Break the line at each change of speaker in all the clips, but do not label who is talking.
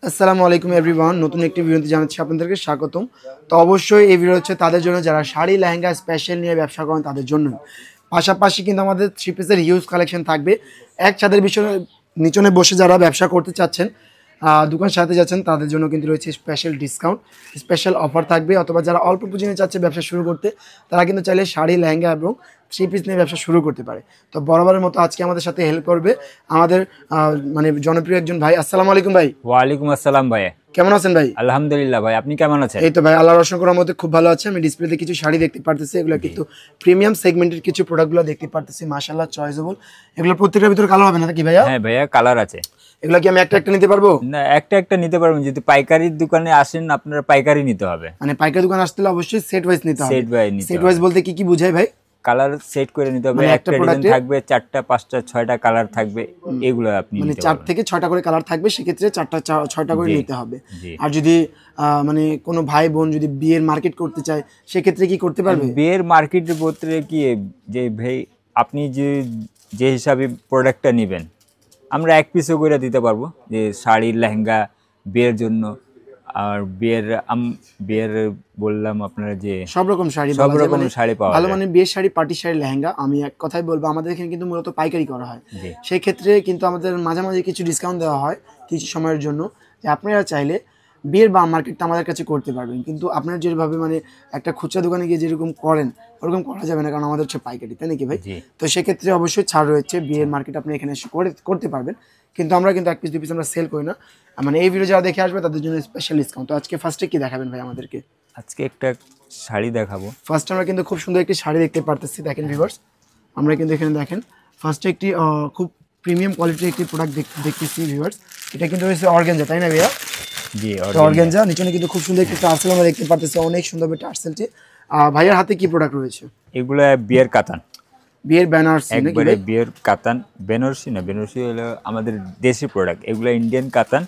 আসসালামু আলাইকুম এভরিওয়ান, নতুন একটি ভিডিওতে জানাচ্ছি আপনাদেরকে স্বাগতম। তো অবশ্যই এই ভিডিও হচ্ছে তাদের জন্য যারা শাড়ি লেহেঙ্গা স্পেশাল নিয়ে ব্যবসা করেন তাদের জন্য। পাশাপাশি কিন্তু আমাদের থ্রি পিসের হিউজ কালেকশন থাকবে। এক ছাদের নিচনে বসে যারা ব্যবসা করতে চাচ্ছেন, দোকান সাথে যাচ্ছেন, তাদের জন্য কিন্তু রয়েছে স্পেশাল ডিসকাউন্ট, স্পেশাল অফার থাকবে। অথবা যারা অল্প পুঁজি নিয়ে চাচ্ছে ব্যবসা শুরু করতে, তারা কিন্তু চাইলে শাড়ি লেহেঙ্গা এবং থ্রি পিস নিয়ে ব্যবসা শুরু করতে পারে। তো বরাবরের মতো আজকে আমাদের সাথে হেল্প করবে আমাদের মানে জনপ্রিয় একজন ভাই। আসসালামু আলাইকুম ভাই।
ওয়ালাইকুম আসসালাম ভাই,
কেমন আছেন ভাই?
আলহামদুলিল্লাহ ভাই, আপনি কেমন আছেন?
এই তো ভাই আল্লাহর অসংখ্য রহমতে খুব ভালো আছে। আমি ডিসপ্লেতে কিছু শাড়ি দেখতে পারতেছি, এগুলো কিন্তু প্রিমিয়াম সেগমেন্টের কিছু প্রোডাক্টগুলো দেখতে পারতেছি, মাশাআল্লাহ চয়েসেবল। এগুলো প্রত্যেকটার ভিতরে কালার হবে না কি ভাইয়া?
হ্যাঁ ভাইয়া, কালার আছে।
এগুলো কি আমি একটা একটা নিতে পারবো?
না, একটা নিতে পারবেন। যদি পাইকারির দোকানে আসেন আপনারা পাইকারি নিতে হবে।
মানে পাইকারি দোকান আসতে হলে অবশ্যই সেট ওয়াইজ নিতে হবে।
সেট
ওয়াইজ বলতে কি কি বোঝায় ভাই?
কালার সেট করে নিতে হবে।
মানে
একটা ডিজাইন থাকবে 4টা 5টা 6টা কালার থাকবে, এগুলো আপনি
মানে 4 থেকে 6টা করে কালার থাকবে, সেক্ষেত্রে 4টা 6টা করে নিতে হবে। আর যদি মানে কোনো ভাই বোন যদি বিয়ের মার্কেট করতে চায় সেক্ষেত্রে কি করতে পারবে?
বিয়ের মার্কেটের বলতে কি যে ভাই আপনি যে হিসাবে প্রোডাক্টটা নেবেন আমরা এক পিসও করে দিতে পারবো। যে শাড়ি লেহেঙ্গা বিয়ের জন্য, আর বিয়ের বললাম আপনারা যে সব রকম শাড়ি পাওয়া
ভালো, মানে বিয়ের শাড়ি, পার্টি শাড়ি, লেহেঙ্গা। আমি এক কথাই বলবো, আমাদের এখানে কিন্তু মূলত পাইকারি করা হয়। সেই ক্ষেত্রে কিন্তু আমাদের মাঝামাঝি কিছু ডিসকাউন্ট দেওয়া হয় কিছু সময়ের জন্য, যে আপনারা চাইলে বিয়ের বা মার্কেটটা আমাদের কাছে করতে পারবেন। কিন্তু আপনারা যেভাবে মানে একটা খুচরা দোকানে গিয়ে যেরকম করেন ওরকম করা যাবে না, কারণ আমাদের হচ্ছে পাইকারি, তাই নাকি ভাই? তো সেক্ষেত্রে অবশ্যই ছাড় রয়েছে। বিয়ের মার্কেট আপনি এখানে এসে করতে পারবেন, কিন্তু আমরা কিন্তু এক পিস দুই পিস আমরা সেল করি না। মানে এই ভিডিও যারা দেখে আসবে তাদের জন্য স্পেশাল ডিসকাউন্ট। তো আজকে ফার্স্টে কি দেখাবেন ভাই আমাদেরকে?
আজকে একটা শাড়ি দেখাবো।
ফার্স্ট আমরা কিন্তু খুব সুন্দর একটি শাড়ি দেখতে পারতেছি, দেখেন ভিউয়ার্স। আমরা কিন্তু এখানে দেখেন ফার্স্টে একটি খুব প্রিমিয়াম কোয়ালিটির একটি প্রোডাক্ট দেখতেছি ভিউয়ার্স। এটা কিন্তু হচ্ছে অর্গানজা, তাই না ভাইয়া?
জি,
অর্গানজা। নিচনে কিন্তু খুব সুন্দর একটি টার্সেল আমরা দেখতে পারতেছি, অনেক সুন্দর টার্সেলটি। ভাইয়ার হাতে কি প্রোডাক্ট রয়েছে?
এগুলো বিয়ের কাতান,
বিয়ের বেনারসি,
একবারে বিয়ের কাতান। বেনারসি না, বেনারসি হলো আমাদের দেশি প্রোডাক্ট, এগুলো ইন্ডিয়ান কাতান।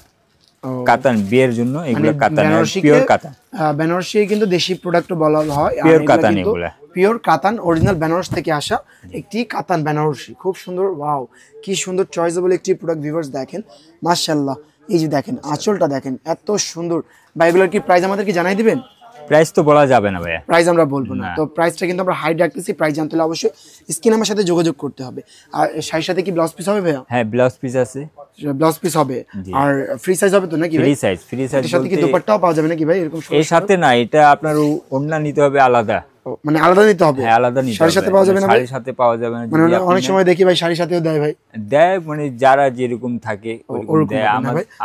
কাতান বিয়ের জন্য এগুলো কাতান, পিওর কাতান।
বেনারসি কিন্তু দেশি প্রোডাক্ট বলা হয়,
পিওর কাতান। এগুলো
পিওর কাতান, অরিজিনাল বেনারস থেকে আসা একটি কাতান বেনারসি। খুব সুন্দর, ওয়াও কি সুন্দর চয়েসেবল একটি প্রোডাক্ট ভিউয়ার্স। দেখেন মাশাআল্লাহ, এই যে দেখেন আঁচলটা দেখেন এত সুন্দর। ভাই এগুলোর কি প্রাইস আমাদেরকে জানাই দিবেন?
প্রাইস তো বলা যাবে না ভাইয়া,
প্রাইস আমরা বলবো না। তো প্রাইসটা কিন্তু আমরা হাইড রাখতেছি। প্রাইস জানতে হলে অবশ্যই স্ক্রিনে আমার সাথে যোগাযোগ করতে হবে। আর শাড়ির সাথে কি ব্লাউজ পিস হবে ভাইয়া?
হ্যাঁ, ব্লাউজ পিস আছে,
ব্লাউজ পিস হবে। আর ফ্রি সাইজ হবে তো নাকি ভাই?
ফ্রি সাইজ
এর সাথে কি দোপাট্টাও পাওয়া যাবে নাকি ভাই? এরকম
এর সাথে না, এটা আপনার ওড়না নিতে হবে আলাদা।
মানে আলাদা নিতে হবে?
হ্যাঁ, আলাদা নিতে হবে।
শাড়ির সাথে পাওয়া যাবে না?
শাড়ির সাথে পাওয়া যাবে না।
মানে অনেক সময় দেখি ভাই শাড়ির সাথেও দেয় ভাই।
দেয় মানে যারা যেরকম থাকে ওরকম দেয়।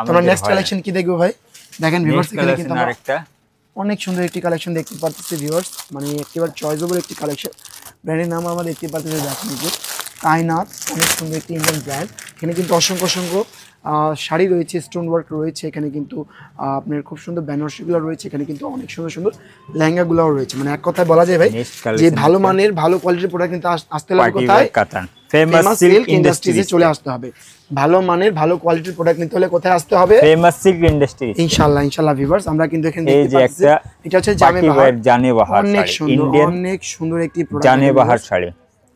আমরা নেক্সট কালেকশন কি দেখবো ভাই? দেখেন ভিউয়ার্স, এখানে কিন্তু
আরেকটা
অনেক সুন্দর একটি কালেকশন দেখতে পাচ্ছি ভিউয়ার্স। মানে একেবারে চয়েসেবল একটি কালেকশন। ব্র্যান্ডের নাম আমরা দেখতে পাচ্ছি, দেখেন যে কায়নাত, অনেক সুন্দর একটি ইন্ডিয়ান ব্র্যান্ড। এখানে কিন্তু অসংখ্য শাড়ি রয়েছে, স্টোন ওয়ার্ক রয়েছে। এখানে কিন্তু আপনার খুব সুন্দর বেনারসিগুলো রয়েছে। এখানে কিন্তু অনেক সুন্দর সুন্দর লেহেঙ্গাগুলোও রয়েছে। মানে এক কথায় বলা যায় ভাই যে ভালো মানের ভালো কোয়ালিটির প্রোডাক্ট কিন্তু আসতে হলে কোথায়?
কাতান ফেমাস সিল্ক ইন্ডাস্ট্রিজে
চলে আসতে হবে। ভালো মানের ভালো কোয়ালিটির প্রোডাক্ট নিতে হলে কোথায় আসতে হবে?
Famous silk industry.
ইনশাআল্লাহ ভিউয়ার্স, আমরা কিন্তু এখানে দেখতে পাচ্ছি এটা হচ্ছে
জানেবাহার,
অনেক সুন্দর, অনেক সুন্দর একটি প্রোডাক্ট,
জানেবাহার শাড়ি।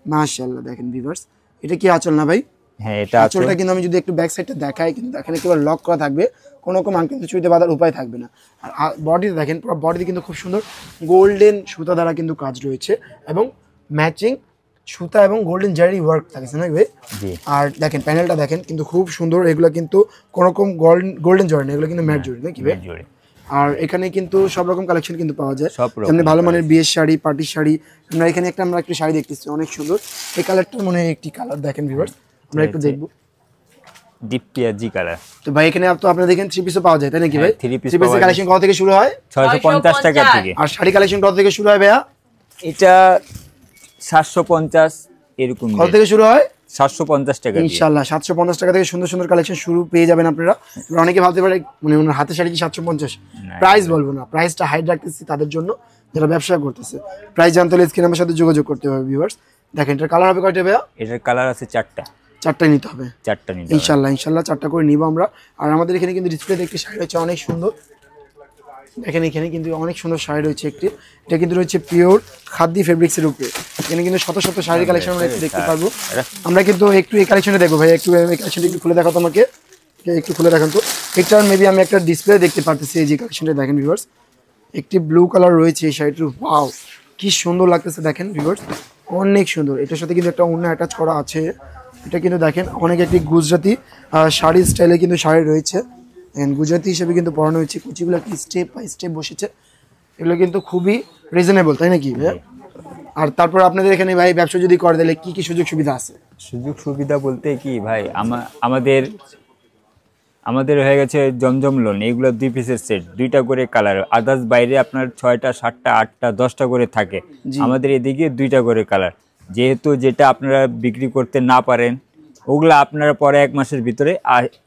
মাশাআল্লাহ দেখেন ভিউয়ার্স, এটা কি আঁচল না ভাই?
হ্যাঁ, এটা
আঁচলটা কিন্তু আমি যদি একটু ব্যাক সাইডটা দেখাই, কিন্তু এখানে একেবারে লক করা থাকবে, কোনো রকম আংটি চুইতে বাঁধার উপায় থাকবে না। আর বডিতে দেখেন, পুরো বডিতে কিন্তু খুব সুন্দর গোল্ডেন সুতা দ্বারা কিন্তু কাজ রয়েছে, এবং ম্যাচিং সুতা এবং গোল্ডেন জারি ওয়ার্ক থাকছে না ভাই? আর দেখেন প্যানেলটা দেখেন কিন্তু খুব সুন্দর। এগুলো কিন্তু কোনো রকম গোল্ডেন জরি না, এগুলো কিন্তু ম্যাট জরি নাকি ভাই? আর এখানে কিন্তু সব রকম কালেকশন কিন্তু পাওয়া যায়, যেমন ভালো মানের বিয়ের শাড়ি, পার্টির শাড়ি। আমরা এখানে আমরা একটু শাড়ি দেখতেছি অনেক সুন্দর। এই কালারটা মনে হয় একটি কালার, দেখেন ভিউয়ার্স আমরা একটু দেখবো,
ডিপ পিয়াজি কালার।
তো ভাই এখানে তো আপনারা দেখেন থ্রি পিসও পাওয়া যায়, তাই নাকি ভাই?
থ্রি
পিসের কালেকশন কত থেকে শুরু হয়?
650 টাকা থেকে।
আর শাড়ি কালেকশন কত থেকে শুরু হয় ভাইয়া?
এটা 750 এরকম।
কত থেকে শুরু হয়?
750 টাকা।
ইনশাআল্লাহ 750 টাকা থেকে সুন্দর সুন্দর কালেকশন শুরু পেয়ে যাবেন আপনারা। অনেকে ভাবতে পারে মানে ওনার হাতে শাড়ি কি 750? প্রাইস বলবো না, প্রাইসটা হাইড রাখতেছি তাদের জন্য যারা ব্যবসা করতেছে। প্রাইস জানতে হলে স্ক্রিনে আমার সাথে যোগাযোগ করতে হবে ভিউয়ার্স। দেখেন এটার কালার হবে কয়টা ভাইয়া?
এটার কালার আছে 4টা।
4টাই নিতে হবে?
4টা নিতে হবে
ইনশাআল্লাহ 4টা করে নিব আমরা। আর আমাদের এখানে কিন্তু ডিসপ্লেতে একটি শাড়ি রয়েছে অনেক সুন্দর, দেখেন এখানে কিন্তু অনেক সুন্দর শাড়ি রয়েছে একটি। এটা কিন্তু রয়েছে পিওর খাদি ফেব্রিক্সের উপরে। এখানে কিন্তু শত শত শাড়ির কালেকশন আমরা দেখতে পারবো। আমরা কিন্তু একটু এই কালেকশনে দেখবো ভাই, একটু এই কালেকশনটা একটু খুলে দেখাও তো আমাকে, একটু খুলে দেখান তো। এটার মেবি আমি একটা ডিসপ্লে দেখতে পারতেছি, এই যে কালেকশনটা দেখেন ভিউয়ার্স, একটি ব্লু কালার রয়েছে এই শাড়িটির। ওয়াও কি সুন্দর লাগতেছে দেখেন ভিউয়ার্স, অনেক সুন্দর। এটার সাথে কিন্তু একটা ওড়না অ্যাটাচ করা আছে। এটা কিন্তু দেখেন অনেক একটি গুজরাটি শাড়ি স্টাইলে কিন্তু শাড়ি রয়েছে, গুজরাটি হিসেবে কিন্তু পরানো হয়েছে। কুচিগুলো একটি স্টেপ বাই স্টেপ বসেছে, এগুলো কিন্তু খুবই রিজনেবল, তাই নাকি ভাইয়া? আর তারপর আপনাদের এখানে ভাই ব্যবসা যদি করে দিলে কি কি সুযোগ সুবিধা আছে?
সুযোগ সুবিধা বলতে কি ভাই, আমাদের আমাদের হয়ে গেছে জমজম লোন, এগুলো 2 পিসের সেট, 2টা করে কালার। আদার্স বাইরে আপনার 6টা 7টা 8টা 10টা করে থাকে, আমাদের এদিকে 2টা করে কালার। যেহেতু যেটা আপনারা বিক্রি করতে না পারেন ওগুলা আপনারা পরে 1 মাসের ভিতরে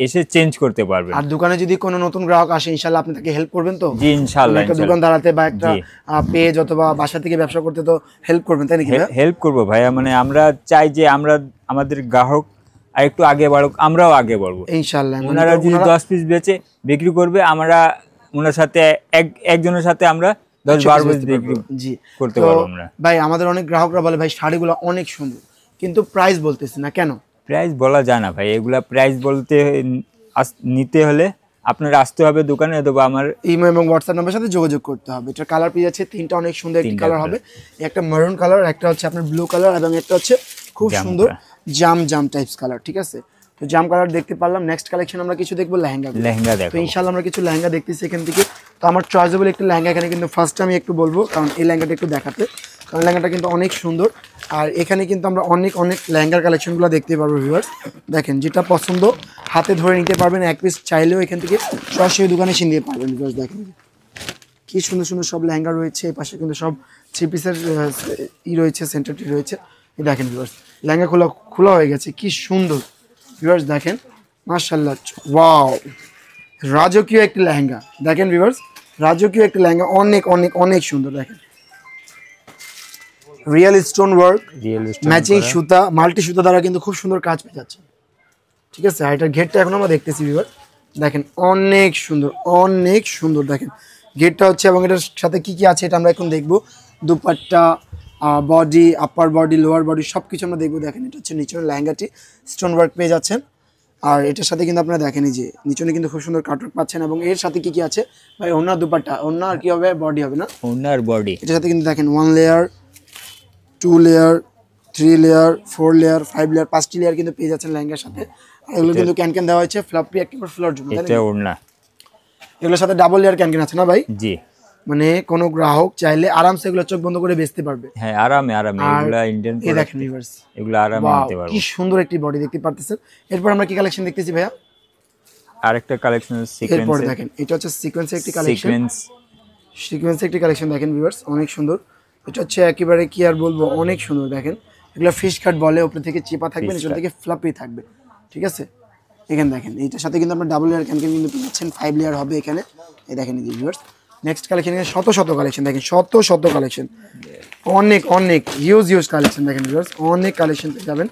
এসে চেঞ্জ করতে পারবেন।
আর দোকানে যদি কোনো নতুন গ্রাহক আসে ইনশাআল্লাহ আপনি তাকে হেল্প করবেন তো?
জি ইনশাআল্লাহ,
একটা দোকান দাঁড়াতে বা একটা পেজ অথবা বাসা থেকে ব্যবসা করতে তো হেল্প করবেন, তাই নাকি?
হেল্প করবো ভাইয়া, মানে আমরা চাই যে আমাদের গ্রাহক আর একটু আগে বাড়ুক, আমরাও আগে বাড়বো
ইনশাআল্লাহ।
ওনারা যদি 10 পিস বেচে বিক্রি করবে, আমরা ওনার সাথে একজনের সাথে আমরা 10-12 পিস বিক্রি করতে পারবো আমরা।
ভাই আমাদের অনেক গ্রাহকরা বলে ভাই শাড়িগুলো অনেক সুন্দর, কিন্তু প্রাইস বলতেছে না কেন?
প্রাইস বলা যায় না ভাই, এগুলা প্রাইস বলতে নিতে হলে আপনার আসতে হবে দোকানে, অথবা আমার
ইমো এবং হোয়াটসঅ্যাপ নাম্বারের সাথে যোগাযোগ করতে হবে। এটা কালার পেয়ে যাচ্ছে 3টা, অনেক সুন্দর একটি কালার হবে, একটা মেরুন কালার, একটা হচ্ছে আপনার ব্লু কালার, এবং একটা হচ্ছে খুব সুন্দর জাম টাইপস কালার। ঠিক আছে, তো জাম কালার দেখতে পারলাম। নেক্সট কালেকশন আমরা কিছু দেখবো লেহেঙ্গা
দেখো।
তো ইনশাআল্লাহ আমরা কিছু লেহেঙ্গা দেখতেছি এখান থেকে। তো আমার চয়েসেবল একটু লেহেঙ্গা এখানে কিন্তু ফার্স্ট আমি একটু বলবো, কারণ এই লেহেঙ্গাটা একটু দেখাতে, কারণ লেহেঙ্গাটা কিন্তু অনেক সুন্দর। আর এখানে কিন্তু আমরা অনেক লেহেঙ্গার কালেকশনগুলো দেখতে পারবো ভিউয়ার্স। দেখেন যেটা পছন্দ হাতে ধরে নিতে পারবেন, এক পিস চাইলেও এখান থেকে সরাসরি দোকানে এসে নিতে পারবেন ভিউয়ার্স। দেখেন কি সুন্দর সুন্দর সব লেহেঙ্গা রয়েছে, এই পাশে কিন্তু সব 3 পিসের রয়েছে, সেন্টারটি রয়েছে। এই দেখেন ভিউয়ার্স, লেহেঙ্গা খোলা হয়ে গেছে, কি সুন্দর ভিউয়ার্স দেখেন, মাশাআল্লাহ। ওয়াও রাজকীয় একটি লেহেঙ্গা দেখেন ভিউয়ার্স, রাজকীয় একটি লেহেঙ্গা, অনেক সুন্দর। দেখেন রিয়েল স্টোন ওয়ার্ক, ম্যাচিং সুতা, মাল্টি সুতা দ্বারা কিন্তু খুব সুন্দর কাজ পেয়ে যাচ্ছে। ঠিক আছে, আর এটার ঘেরটা এখন আমরা দেখতেছি ভিউয়ার্স, দেখেন অনেক সুন্দর দেখেন ঘেরটা হচ্ছে, এবং এটার সাথে কি কি আছে এটা আমরা এখন দেখবো। দুপাট্টা, বডি, আপার বডি, লোয়ার বডি সব কিছু আমরা দেখবো। দেখেন এটা হচ্ছে নিচনের লেহেঙ্গাটি, স্টোন ওয়ার্ক পেয়ে যাচ্ছেন। আর এটার সাথে কিন্তু আপনারা দেখেন এই যে নিচনে কিন্তু খুব সুন্দর কাটওয়ার্ক পাচ্ছেন, এবং এর সাথে কি কি আছে ভাই? ওড়না, দুপাট্টা, ওড়না আর কি হবে? বডি হবে না?
ওড়না আর বডি।
এটার সাথে কিন্তু দেখেন 1 layer, 2 layer, 3 layer, 4 layer, 5 layer, 5টি লেয়ার কিন্তু পেয়ে যাচ্ছেন লেহেঙ্গার সাথে। আর এগুলো কিন্তু ক্যান দেওয়া হয়েছে ফ্লপি একেবারে ফ্লোর জন্য।
এটা ওড়না,
এগুলোর সাথে ডাবল লেয়ার ক্যান আছে না ভাই?
জি,
মানে কোনো গ্রাহক চাইলে আরামসে এগুলো চোখ বন্ধ করে বেচতে পারবে।
হ্যাঁ আরামে এগুলা ইন্ডিয়ান
এই দেখেন ভিউয়ার্স,
এগুলা আরামে নিতে পারবে।
কি সুন্দর একটি বডি দেখতে পারতেছেন। এরপর আমরা কি কালেকশন দেখতেছি ভাইয়া?
আরেকটা কালেকশন সিকোয়েন্স।
এরপর দেখেন এটা হচ্ছে সিকোয়েন্সের একটি কালেকশন, সিকোয়েন্সের একটি কালেকশন দেখেন ভিউয়ার্স, অনেক সুন্দর। এটা হচ্ছে একেবারে কি আর বলবো, অনেক সুন্দর। দেখেন এগুলো ফিশ কাট বলে, উপর থেকে চেপা থাকবে, নিচে থেকে ফ্লাপি থাকবে। ঠিক আছে, এখানে দেখেন এইটার সাথে কিন্তু আপনার ডাবল লেয়ার ক্যান কিন্তু পাচ্ছেন, 5 লেয়ার হবে এখানে। এই দেখেন এই যে ভিউয়ার্স, নেক্সট কালেকশন এখানে শত কালেকশন দেখেন, শত কালেকশন, অনেক হিউজ কালেকশন দেখেন ভিউয়ার্স, অনেক কালেকশন পেয়ে যাবেন।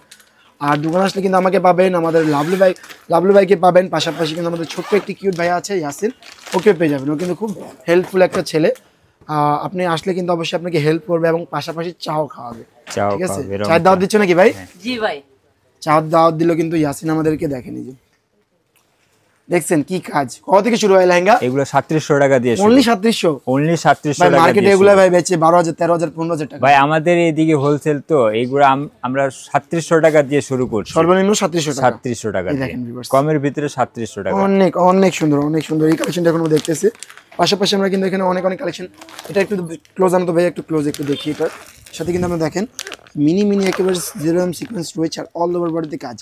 আর দোকান আসলে কিন্তু আমাকে পাবেন, আমাদের লাভলু ভাইকে পাবেন, পাশাপাশি কিন্তু আমাদের ছোট্ট একটি কিউট ভাই আছে ইয়াসিন, ওকে পেয়ে যাবেন। ও কিন্তু খুব হেল্পফুল একটা ছেলে, আপনি আসলে কিন্তু অবশ্যই আপনাকে হেল্প করবে এবং পাশাপাশি চাও খাওয়াবে। ঠিক আছে, চায়ের দাওয়াত দিচ্ছ নাকি ভাই?
জি ভাই,
চায়ের দাওয়াত দিল কিন্তু ইয়াসিন আমাদেরকে। দেখেন এই যে দেখছেন কি কাজ, কত থেকে শুরু হয় লেহেঙ্গা?
এগুলো 3700 টাকা দিয়ে শুরু।
অনলি 3700?
অনলি 3700 টাকা।
মার্কেটে এগুলো ভাই বেচে 12000, 13000, 15000 টাকা।
ভাই আমাদের এইদিকে হোলসেল তো, এইগুলো আমরা 3700 টাকা দিয়ে শুরু করছি,
সর্বনিম্ন 3700 টাকা।
3700 টাকা দিয়ে,
দেখেন ভিউয়ার্স,
কমের ভিতরে 3700 টাকা।
অনেক সুন্দর এই কালেকশনটা এখন আমরা দেখতেছি। পাশাপাশি আমরা কিন্তু এখানে অনেক কালেকশন, এটা একটু ক্লোজ আনো তো ভাই, একটু ক্লোজ একটু দেখি। এটার সাথে কিন্তু আমরা দেখেন মিনি একেবারে 0M সিকোয়েন্স রয়েছে, আর অল ওভার বডিতে কাজ।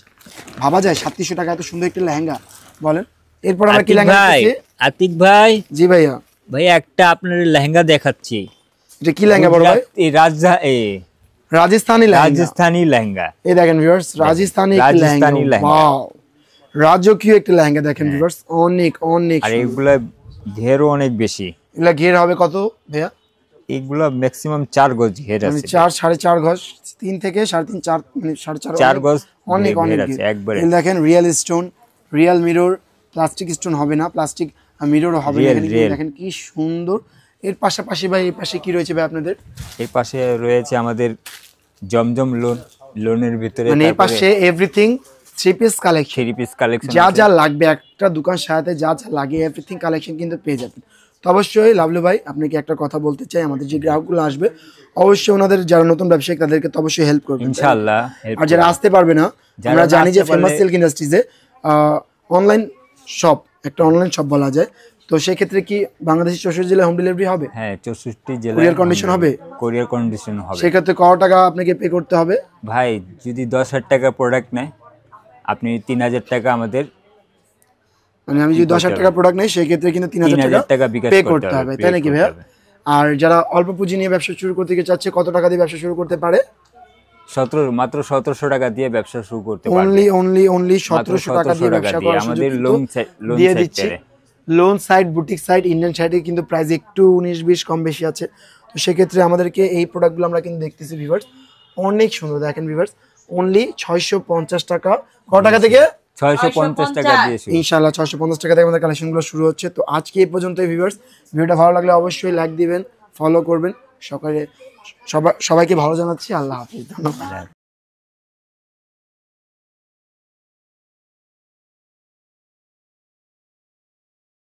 ভাবা যায় 3700 টাকা এত সুন্দর একটা লেহেঙ্গা, বলেন। এরপর আমরা কি লেহেঙ্গা দেখতেছি?
আতিক ভাই,
জি ভাইয়া,
ভাই একটা আপনার লেহেঙ্গা দেখাচ্ছি।
এটা কি লেহেঙ্গা বড় ভাই?
এই রাজস্থানী লেহেঙ্গা।
এই দেখেন ভিউয়ার্স, রাজস্থানী লেহেঙ্গা, ওয়াও রাজকীয় একটা লেহেঙ্গা দেখেন ভিউয়ার্স, অনেক
আর এগুলা ঘেরও অনেক বেশি।
এগুলা ঘের হবে কত ভাইয়া?
এগুলা ম্যাক্সিমাম 4 গজ ঘের আছে,
4.5 গজ, 3 থেকে 3.5 4, মানে 4.5
গজ
অনেক
ঘের আছে একবারে।
দেখেন real stone, real mirror, plastic stone হবে না, প্লাস্টিক মিররও হবে না। দেখেন কি সুন্দর। এর পাশাপাশি ভাই এই পাশে কি রয়েছে ভাই আপনাদের?
এই পাশে রয়েছে আমাদের জমজম লোনের ভিতরে,
মানে এই পাশে everything three piece collection,
3 piece collection
যা যা লাগবে একটা দোকান সাথে যা যা লাগে এভরিথিং কালেকশন কিন্তু পেয়ে যাবেন। তো অবশ্যই লাভলু ভাই আপনাকে একটা কথা বলতে চাই, আমাদের যে গ্রাহকগুলো আসবে অবশ্যই ওনাদের যারা নতুন ব্যবসায়ী তাদেরকে তো অবশ্যই হেল্প করবেন
ইনশাআল্লাহ।
আর যারা আসতে পারবে না,
যারা
আমরা জানি যে
আসতে
ফেমাস
পারলে-
সিল্ক ইন্ডাস্ট্রিজে অনলাইন শপ, একটা অনলাইন শপ বলা যায়, তো সেক্ষেত্রে কি বাংলাদেশের 64 জেলায় হোম ডেলিভারি হবে?
হ্যাঁ 64 জেলায়
Courier condition হবে?
কোরিয়ার কন্ডিশন হবে।
সেক্ষেত্রে কত টাকা আপনাকে পে করতে হবে?
ভাই যদি 10,000 টাকা প্রোডাক্ট নেয় আপনি 3,000 টাকা আমাদের
মানে আমি যদি 10,000 টাকা প্রোডাক্ট নেই সেক্ষেত্রে কিন্তু 3,000
3,000 টাকা বিকাশ
পে
করতে
করতে হবে,
হবে,
তাই নাকি
pay
ভাইয়া?
করতে হবে।
আর যারা অল্প পুঁজি নিয়ে ব্যবসা শুরু করতে চাচ্ছে কত টাকা দিয়ে ব্যবসা শুরু করতে পারে?
মাত্র 1700 টাকা দিয়ে ব্যবসা শুরু করতে পারবে।
অনলি
মাত্র
1700 টাকা দিয়ে
1700 টাকা
ব্যবসা
দিয়ে
করার
আমাদের
সুযোগ
লোন
কিন্তু দিয়ে দিচ্ছি।
সেক্টরে।
Loan site, boutique site, Indian সাইটে কিন্তু প্রাইস একটু 19-20 কম বেশি আছে। তো সেক্ষেত্রে আমাদেরকে এই প্রোডাক্টগুলো আমরা কিন্তু দেখতেছি ভিউয়ার্স, অনেক সুন্দর। দেখেন ভিউয়ার্স, অনলি 650 টাকা। কত টাকা থেকে?
650 টাকা দিয়ে শুরু।
ইনশাআল্লাহ 650 টাকা থেকে আমাদের কালেকশনগুলো শুরু হচ্ছে। তো আজকে এই পর্যন্তই ভিউয়ার্স, ভিডিওটা ভালো লাগলে অবশ্যই লাইক দিবেন, ফলো করবেন। সবাইকে ভালো জানাচ্ছি। আল্লাহ হাফিজ, ধন্যবাদ।